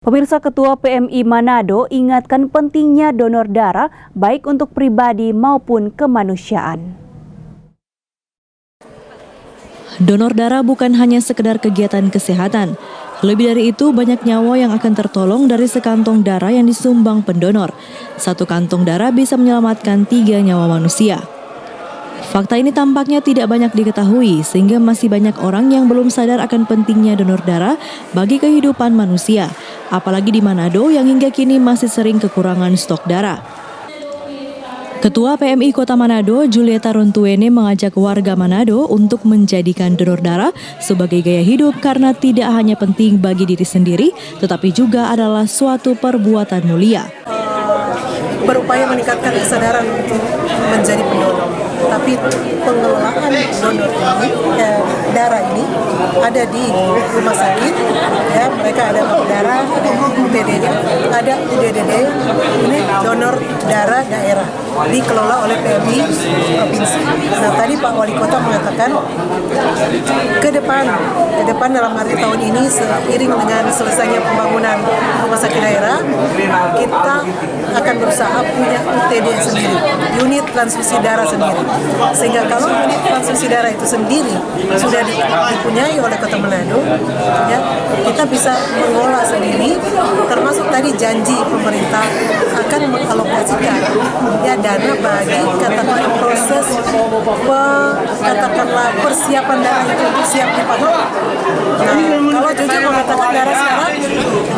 Pemirsa, Ketua PMI Manado ingatkan pentingnya donor darah baik untuk pribadi maupun kemanusiaan. Donor darah bukan hanya sekedar kegiatan kesehatan. Lebih dari itu, banyak nyawa yang akan tertolong dari sekantong darah yang disumbang pendonor. Satu kantong darah bisa menyelamatkan 3 nyawa manusia. Fakta ini tampaknya tidak banyak diketahui, sehingga masih banyak orang yang belum sadar akan pentingnya donor darah bagi kehidupan manusia, apalagi di Manado yang hingga kini masih sering kekurangan stok darah. Ketua PMI Kota Manado, Julieta Rontuene, mengajak warga Manado untuk menjadikan donor darah sebagai gaya hidup karena tidak hanya penting bagi diri sendiri, tetapi juga adalah suatu perbuatan mulia. Berupaya meningkatkan kesadaran untuk menjadi pendonor, tapi pengelolaan donor ini, darah ini ada di rumah sakit, ya mereka ada darah, ada UPDD, ada UDDD, ini donor darah daerah dikelola oleh PMI provinsi. Nah tadi Pak Wali Kota mengatakan ke depan dalam arti tahun ini seiring dengan selesainya pembangunan rumah sakit daerah, kita akan berusaha punya UTD sendiri, unit transfusi darah sendiri. Sehingga kalau unit transfusi darah itu sendiri sudah dipunyai oleh Kota Manado, ya, kita bisa mengolah sendiri, termasuk tadi janji pemerintah akan mengalokasikan ya dana bagi katakanlah proses katakanlah persiapan darah itu untuk siap dipakai. Nah, kalau jujur mengatakan darah sekarang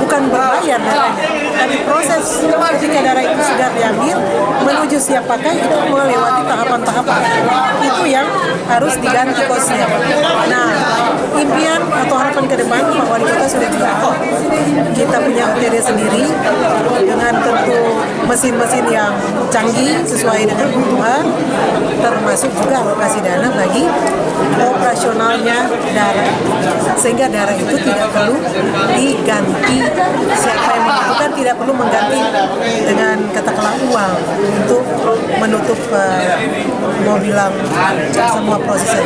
bukan berbayar darahnya, tapi proses ketika darah itu sudah diambil menuju siap pakai itu melewati tahapan-tahapan. Itu yang harus diganti kosnya. Nah, impian atau harapan ke depan Pak Wali Kota sudah bilang kita punya UTD sendiri dengan tentu mesin-mesin yang canggih sesuai dengan kebutuhan, termasuk juga alokasi dana bagi operasionalnya darah, sehingga darah itu tidak perlu diganti, siapa yang membutuhkan tidak perlu mengganti dengan katakanlah uang untuk menutup mau bilang semua prosesnya.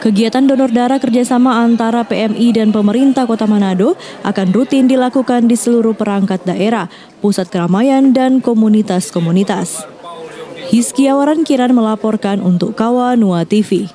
Kegiatan donor darah kerjasama antara PMI dan pemerintah Kota Manado akan rutin dilakukan di seluruh perangkat daerah, pusat keramaian, dan komunitas-komunitas. Hizkia Waran Kiran melaporkan untuk Kawa Nua TV.